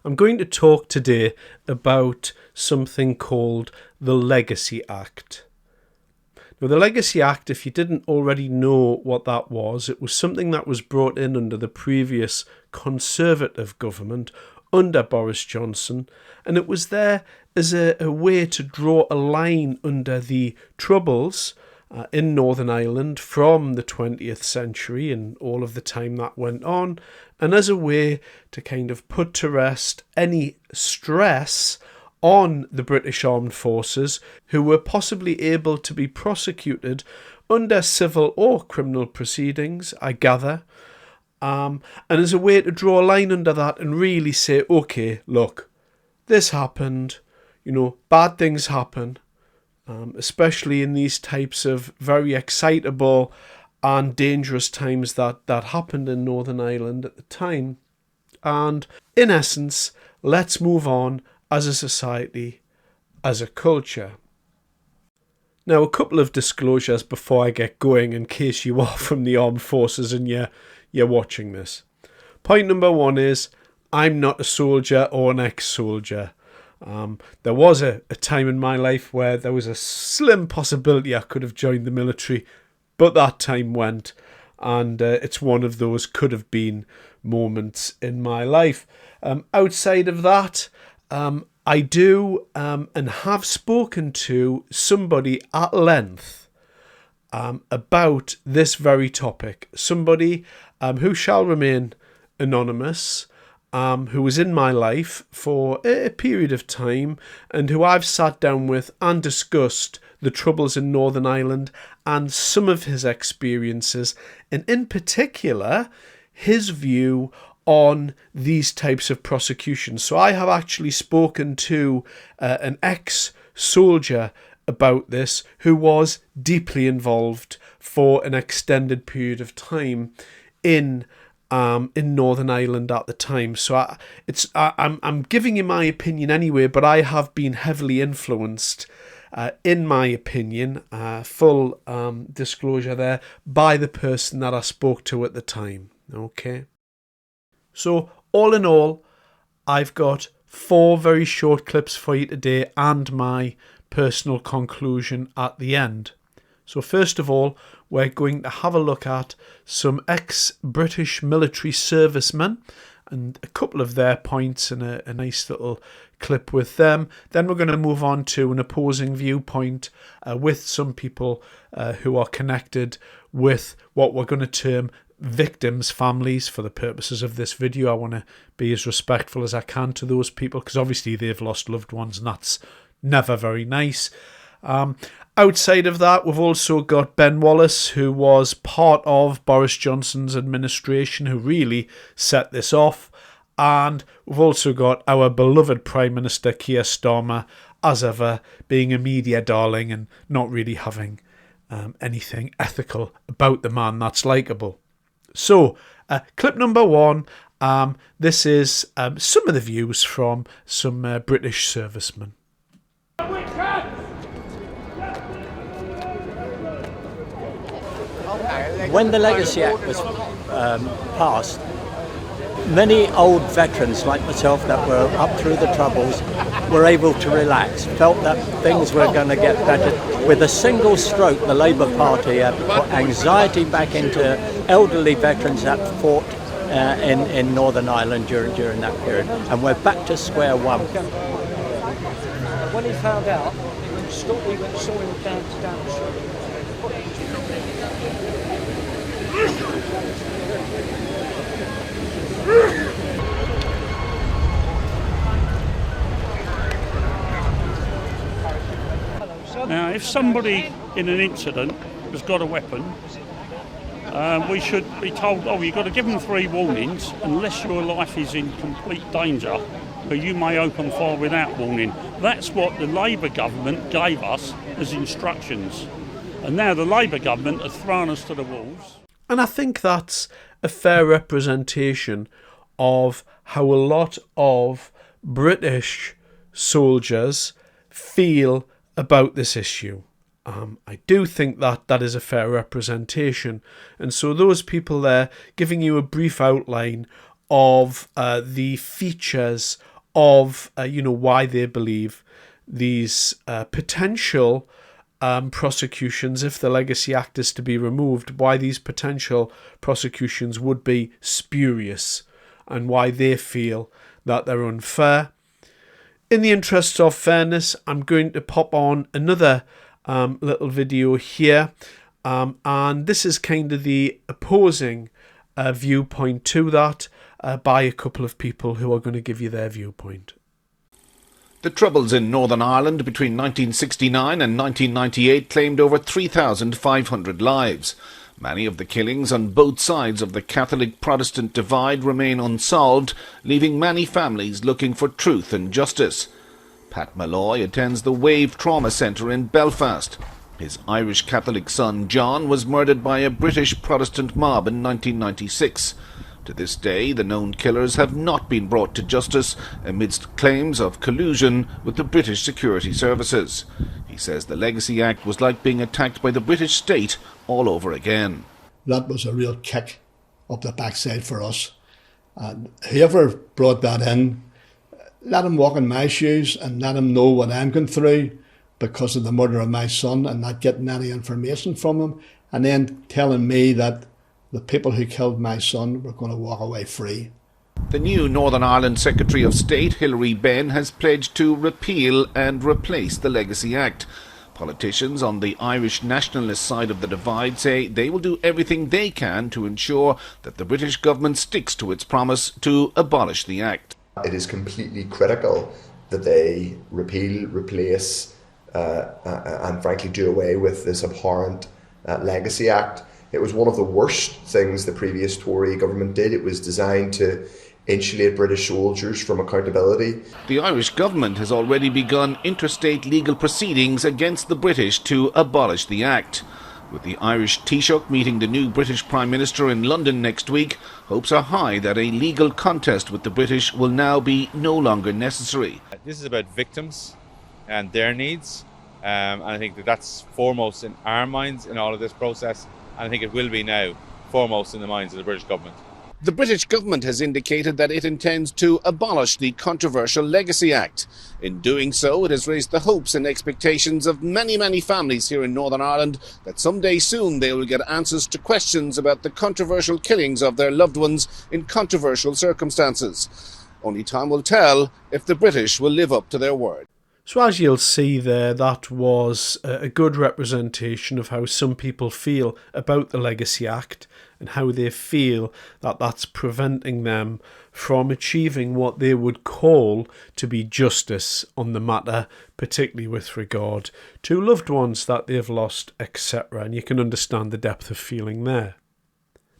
I'm going to talk today about something called the Legacy Act. Now, the Legacy Act, if you didn't already know what that was, it was something that was brought in under the previous Conservative government under Boris Johnson, and it was there as a way to draw a line under the Troubles in Northern Ireland from the 20th century and all of the time that went on, and as a way to kind of put to rest any stress on the British Armed Forces, who were possibly able to be prosecuted under civil or criminal proceedings, I gather, and as a way to draw a line under that and really say, okay, look, this happened, bad things happen, especially in these types of very excitable and dangerous times that happened in Northern Ireland at the time. And in essence, let's move on as a society, as a culture. Now, a couple of disclosures before I get going, in case you are from the armed forces and you're watching this. Point number one is, I'm not a soldier or an ex-soldier. There was a time in my life where there was a slim possibility I could have joined the military, but that time went, and it's one of those could have been moments in my life. Outside of that, I do and have spoken to somebody at length about this very topic. Somebody who shall remain anonymous, who was in my life for a period of time and who I've sat down with and discussed the Troubles in Northern Ireland and some of his experiences, and in particular his view on these types of prosecutions. So I have actually spoken to an ex-soldier about this who was deeply involved for an extended period of time in Northern Ireland at the time. So I'm giving you my opinion anyway, but I have been heavily influenced, in my opinion, full disclosure there, by the person that I spoke to at the time. Okay. So all in all, I've got 4 very short clips for you today and my personal conclusion at the end. So first of all, we're going to have a look at some ex-British military servicemen and a couple of their points and a nice little clip with them. Then we're going to move on to an opposing viewpoint with some people who are connected with what we're going to term victims' families for the purposes of this video. I want to be as respectful as I can to those people because obviously they've lost loved ones and that's never very nice. Outside of that, we've also got Ben Wallace, who was part of Boris Johnson's administration, who really set this off. And we've also got our beloved Prime Minister, Kier Starmer, as ever, being a media darling and not really having anything ethical about the man that's likeable. So, clip number 1, this is some of the views from some British servicemen. When the Legacy Act was passed, many old veterans like myself that were up through the Troubles were able to relax, felt that things were going to get better. With a single stroke, the Labour Party had put anxiety back into elderly veterans that fought in Northern Ireland during that period, and we're back to square one. When he found out, we saw him down the street. Now, if somebody in an incident has got a weapon, we should be told, you've got to give them 3 warnings unless your life is in complete danger, but you may open fire without warning. That's what the Labour government gave us as instructions. And now the Labour government has thrown us to the wolves. And I think that's a fair representation of how a lot of British soldiers feel about this issue. I do think that is a fair representation. And so those people there giving you a brief outline of the features of, why they believe these potential prosecutions, if the Legacy Act is to be removed, why these potential prosecutions would be spurious and why they feel that they're unfair. In the interests of fairness, I'm going to pop on another little video here, and this is kind of the opposing viewpoint to that by a couple of people who are going to give you their viewpoint. The Troubles in Northern Ireland between 1969 and 1998 claimed over 3,500 lives. Many of the killings on both sides of the Catholic-Protestant divide remain unsolved, leaving many families looking for truth and justice. Pat Malloy attends the Wave Trauma Centre in Belfast. His Irish Catholic son John was murdered by a British Protestant mob in 1996. To this day, the known killers have not been brought to justice amidst claims of collusion with the British security services. He says the Legacy Act was like being attacked by the British state all over again. That was a real kick up the backside for us. And whoever brought that in, let him walk in my shoes and let him know what I'm going through because of the murder of my son and not getting any information from him, and then telling me that the people who killed my son were going to walk away free. The new Northern Ireland Secretary of State, Hilary Benn, has pledged to repeal and replace the Legacy Act. Politicians on the Irish nationalist side of the divide say they will do everything they can to ensure that the British government sticks to its promise to abolish the Act. It is completely critical that they repeal, replace and frankly do away with this abhorrent Legacy Act. It was one of the worst things the previous Tory government did. It was designed to insulate British soldiers from accountability. The Irish government has already begun interstate legal proceedings against the British to abolish the Act. With the Irish Taoiseach meeting the new British Prime Minister in London next week, hopes are high that a legal contest with the British will now be no longer necessary. This is about victims and their needs, and I think that's foremost in our minds in all of this process. And I think it will be now foremost in the minds of the British government. The British government has indicated that it intends to abolish the controversial Legacy Act. In doing so, it has raised the hopes and expectations of many, many families here in Northern Ireland that someday soon they will get answers to questions about the controversial killings of their loved ones in controversial circumstances. Only time will tell if the British will live up to their word. So as you'll see there, that was a good representation of how some people feel about the Legacy Act and how they feel that that's preventing them from achieving what they would call to be justice on the matter, particularly with regard to loved ones that they've lost, etc. And you can understand the depth of feeling there.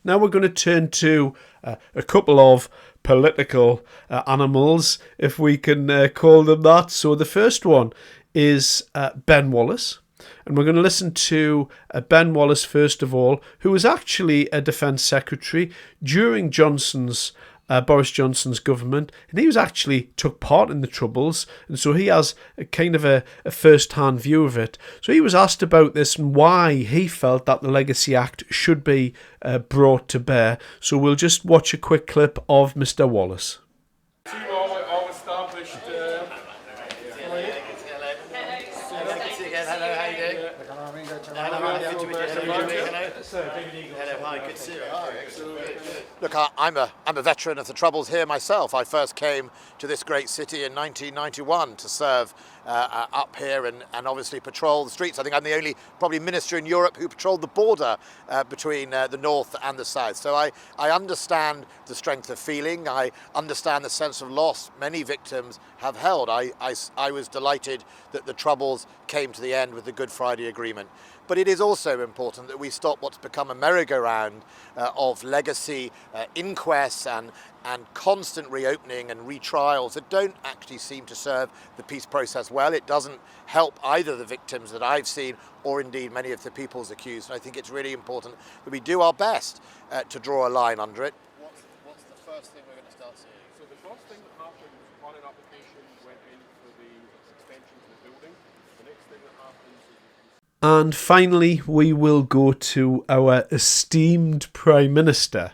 Now we're going to turn to a couple of political animals, if we can call them that. So the first one is Ben Wallace. And we're going to listen to Ben Wallace first of all, who was actually a Defence Secretary during Boris Johnson's government, and he was actually took part in the Troubles, and so he has a kind of a first-hand view of it. So he was asked about this and why he felt that the Legacy Act should be brought to bear. So we'll just watch a quick clip of Mr. Wallace. Look, I'm a veteran of the Troubles here myself. I first came to this great city in 1991 to serve up here and obviously patrol the streets. I think I'm the only probably minister in Europe who patrolled the border between the north and the south. So I understand the strength of feeling. I understand the sense of loss many victims have held. I was delighted that the Troubles came to the end with the Good Friday Agreement. But it is also important that we stop what's become a merry-go-round of legacy inquests and constant reopening and retrials that don't actually seem to serve the peace process well. It doesn't help either the victims that I've seen or indeed many of the people's accused. And I think it's really important that we do our best to draw a line under it. What's the first thing we're going to start seeing? So the first thing that happened when an application went in for the extension to the building, the next thing that happens is... And finally, we will go to our esteemed Prime Minister,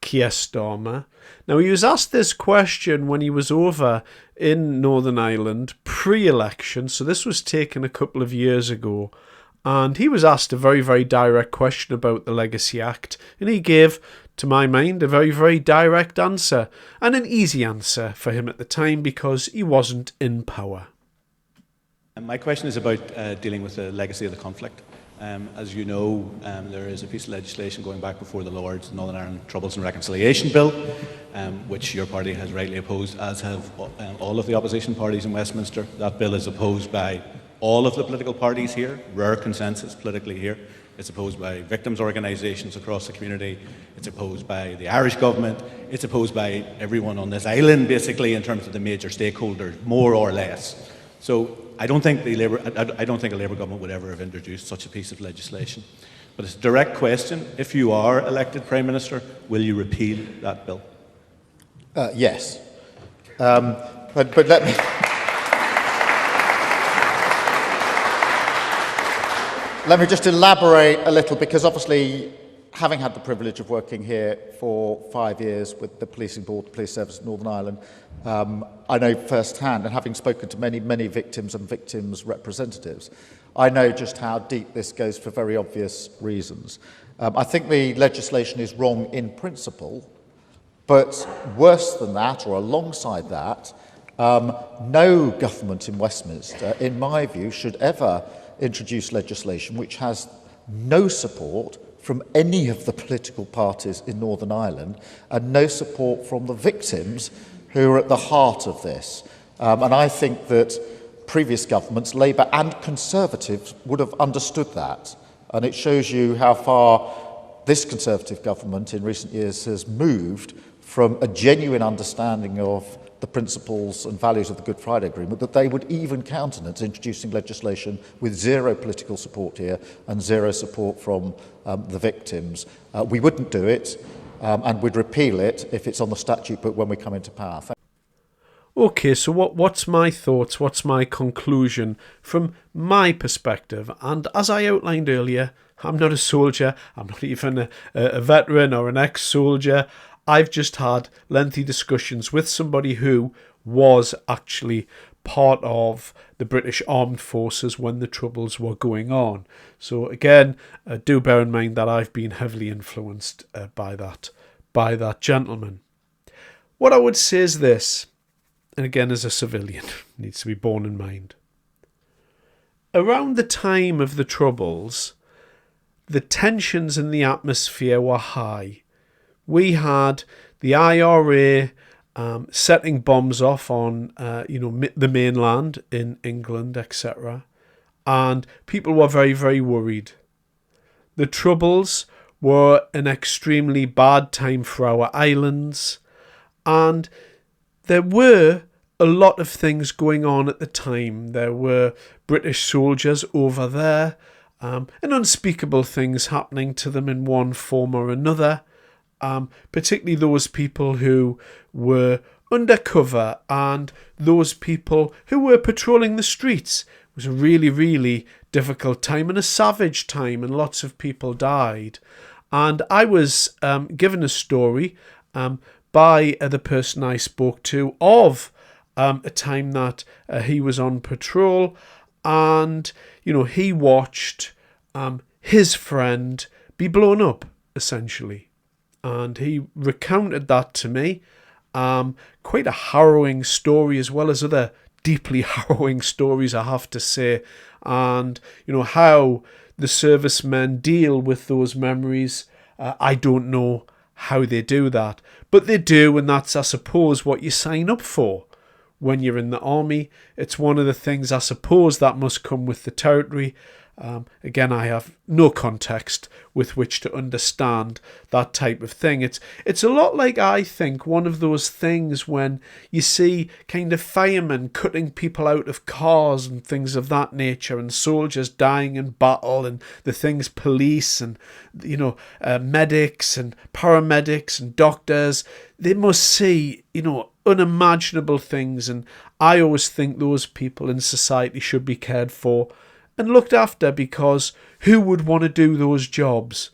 Kier Starmer. Now, he was asked this question when he was over in Northern Ireland pre-election, so this was taken a couple of years ago, and he was asked a very, very direct question about the Legacy Act, and he gave, to my mind, a very, very direct answer, and an easy answer for him at the time because he wasn't in power. My question is about dealing with the legacy of the conflict. As you know, there is a piece of legislation going back before the Lords, the Northern Ireland Troubles and Reconciliation Bill, which your party has rightly opposed, as have all of the opposition parties in Westminster. That bill is opposed by all of the political parties here, rare consensus politically here. It's opposed by victims' organisations across the community. It's opposed by the Irish government. It's opposed by everyone on this island, basically, in terms of the major stakeholders, more or less. So I don't think a Labour government would ever have introduced such a piece of legislation. But it's a direct question. If you are elected Prime Minister, will you repeal that bill? Yes. But let me... Let me just elaborate a little, because obviously, having had the privilege of working here for 5 years with the Policing Board, the Police Service of Northern Ireland, I know firsthand, and having spoken to many, many victims and victims' representatives, I know just how deep this goes for very obvious reasons. I think the legislation is wrong in principle, but worse than that, or alongside that, no government in Westminster, in my view, should ever introduce legislation which has no support from any of the political parties in Northern Ireland and no support from the victims who are at the heart of this. And I think that previous governments, Labour and Conservatives, would have understood that. And it shows you how far this Conservative government in recent years has moved from a genuine understanding of the principles and values of the Good Friday Agreement, that they would even countenance introducing legislation with zero political support here and zero support from the victims. We wouldn't do it, and we'd repeal it if it's on the statute book when we come into power. Okay, so what's my thoughts, what's my conclusion from my perspective? And as I outlined earlier, I'm not a soldier, I'm not even a veteran or an ex-soldier. I've just had lengthy discussions with somebody who was actually part of the British Armed Forces when the Troubles were going on. So again, do bear in mind that I've been heavily influenced by that gentleman. What I would say is this, and again as a civilian, needs to be borne in mind. Around the time of the Troubles, the tensions in the atmosphere were high. We had the IRA setting bombs off on, the mainland in England, etc. And people were very, very worried. The Troubles were an extremely bad time for our islands. And there were a lot of things going on at the time. There were British soldiers over there, and unspeakable things happening to them in one form or another. Particularly those people who were undercover and those people who were patrolling the streets. It was a really, really difficult time and a savage time, and lots of people died. And I was given a story by the person I spoke to of a time that he was on patrol, and he watched his friend be blown up, essentially. And he recounted that to me. Quite a harrowing story, as well as other deeply harrowing stories, I have to say. And, how the servicemen deal with those memories, I don't know how they do that. But they do, and that's, I suppose, what you sign up for when you're in the army. It's one of the things, I suppose, that must come with the territory. Again, I have no context with which to understand that type of thing. It's a lot like, I think, one of those things when you see kind of firemen cutting people out of cars and things of that nature, and soldiers dying in battle, and the things police and, medics and paramedics and doctors, they must see, unimaginable things. And I always think those people in society should be cared for and looked after, because who would want to do those jobs?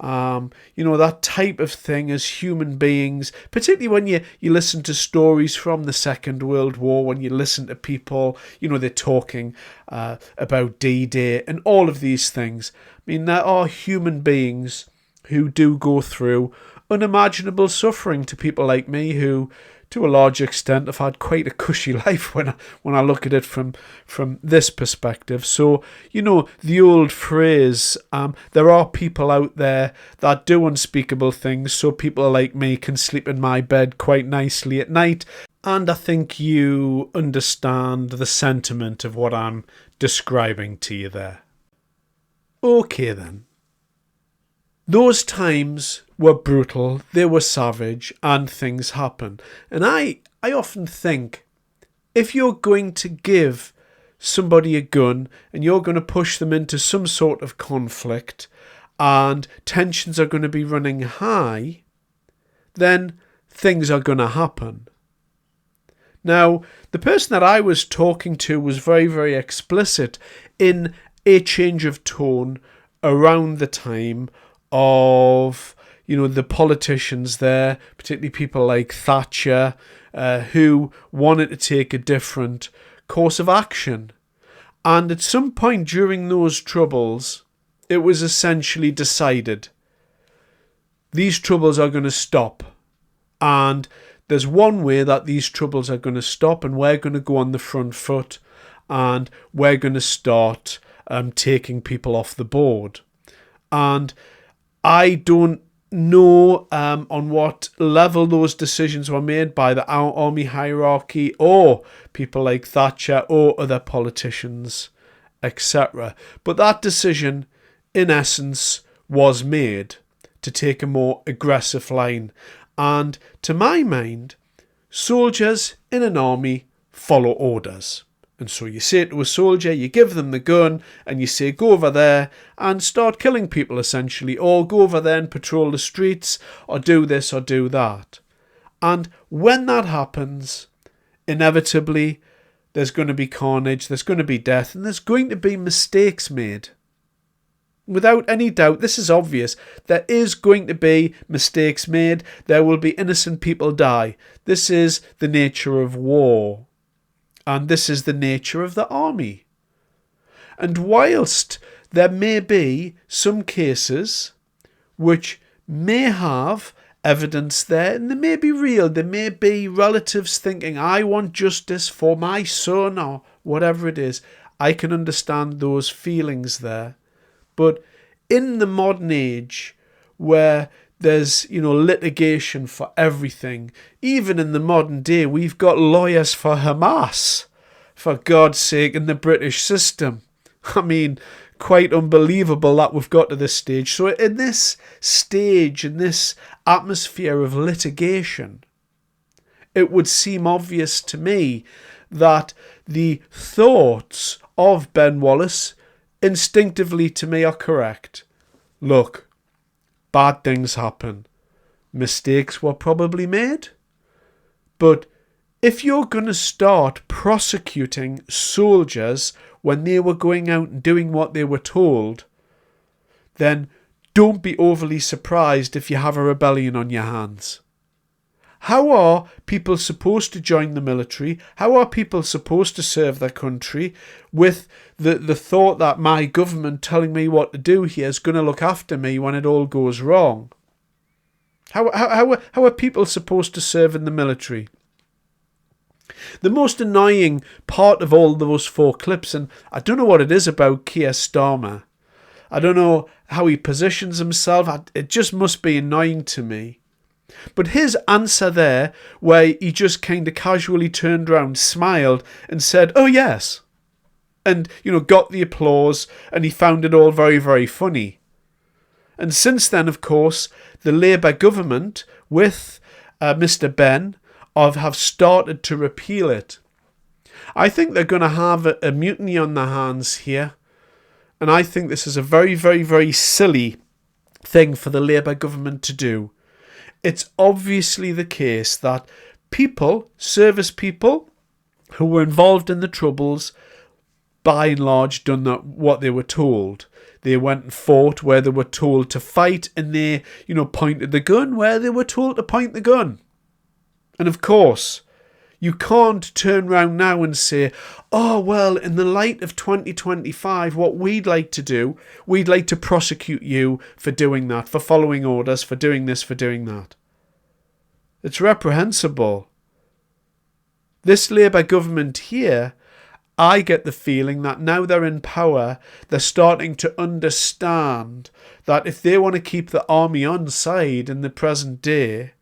That type of thing as human beings, particularly when you listen to stories from the Second World War, when you listen to people, they're talking about D-Day and all of these things. I mean, there are human beings who do go through unimaginable suffering to people like me who, to a large extent, have had quite a cushy life when I look at it from this perspective. So, the old phrase, there are people out there that do unspeakable things, so people like me can sleep in my bed quite nicely at night. And I think you understand the sentiment of what I'm describing to you there. Okay then. Those times were brutal, they were savage, and things happen. And I often think, if you're going to give somebody a gun and you're going to push them into some sort of conflict and tensions are going to be running high, then things are going to happen. Now, the person that I was talking to was very, very explicit in a change of tone around the time of, the politicians there, particularly people like Thatcher, who wanted to take a different course of action. And at some point during those troubles, it was essentially decided these troubles are going to stop. And there's one way that these troubles are going to stop, and we're going to go on the front foot, and we're going to start taking people off the board. And I don't know on what level those decisions were made by the army hierarchy or people like Thatcher or other politicians, etc. But that decision, in essence, was made to take a more aggressive line. And to my mind, soldiers in an army follow orders. And so you say to a soldier, you give them the gun and you say, go over there and start killing people essentially, or go over there and patrol the streets, or do this or do that. And when that happens, inevitably there's going to be carnage, there's going to be death, and there's going to be mistakes made. Without any doubt, this is obvious. There is going to be mistakes made. There will be innocent people die. This is the nature of war. And this is the nature of the army. And whilst there may be some cases which may have evidence there, and they may be real, there may be relatives thinking, I want justice for my son, or whatever it is, I can understand those feelings there. But in the modern age, where there's, litigation for everything, even in the modern day, we've got lawyers for Hamas, for God's sake, in the British system. I mean, quite unbelievable that we've got to this stage. So in this stage, in this atmosphere of litigation, it would seem obvious to me that the thoughts of Ben Wallace instinctively to me are correct. Look, bad things happen. Mistakes were probably made. But if you're going to start prosecuting soldiers when they were going out and doing what they were told, then don't be overly surprised if you have a rebellion on your hands. How are people supposed to join the military? How are people supposed to serve their country with the thought that my government telling me what to do here is going to look after me when it all goes wrong? How are people supposed to serve in the military? The most annoying part of all those 4 clips, and I don't know what it is about Kier Starmer. I don't know how he positions himself. It just must be annoying to me. But his answer there, where he just kind of casually turned around, smiled and said, oh yes. And, got the applause, and he found it all very, very funny. And since then, of course, the Labour government with Mr. Ben have started to repeal it. I think they're going to have a mutiny on their hands here. And I think this is a very, very, very silly thing for the Labour government to do. It's obviously the case that people, service people, who were involved in the Troubles, by and large done what they were told. they went and fought where they were told to fight, and they, pointed the gun where they were told to point the gun. And of course, you can't turn around now and say, oh, well, in the light of 2025, what we'd like to do, we'd like to prosecute you for doing that, for following orders, for doing this, for doing that. It's reprehensible. This Labour government here, I get the feeling that now they're in power, they're starting to understand that if they want to keep the army on side in the present day,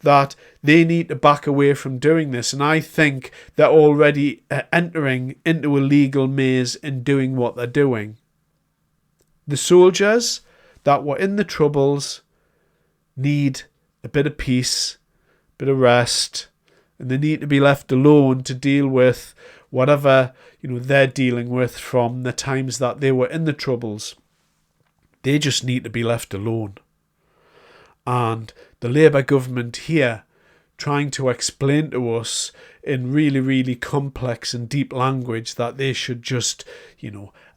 that they need to back away from doing this. And I think they're already entering into a legal maze in doing what they're doing. The soldiers that were in the Troubles need a bit of peace, a bit of rest, and they need to be left alone to deal with whatever they're dealing with from the times that they were in the Troubles. They just need to be left alone. And the Labour government here trying to explain to us in really, really complex and deep language that they should just,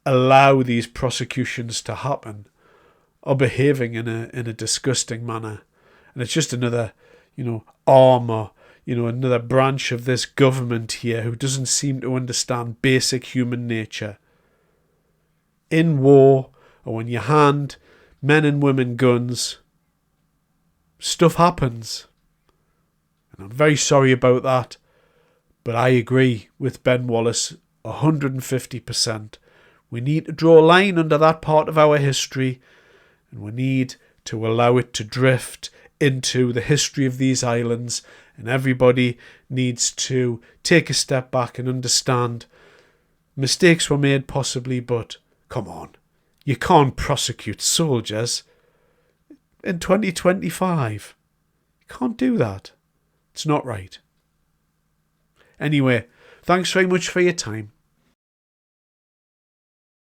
allow these prosecutions to happen, are behaving in a disgusting manner. And it's just another, arm or, another branch of this government here who doesn't seem to understand basic human nature. In war, or when you hand men and women guns, stuff happens. And I'm very sorry about that, but I agree with Ben Wallace 150%. We need to draw a line under that part of our history, and we need to allow it to drift into the history of these islands, and everybody needs to take a step back and understand mistakes were made possibly, but come on, you can't prosecute soldiers in 2025. You can't do that. It's not right. Anyway, thanks very much for your time.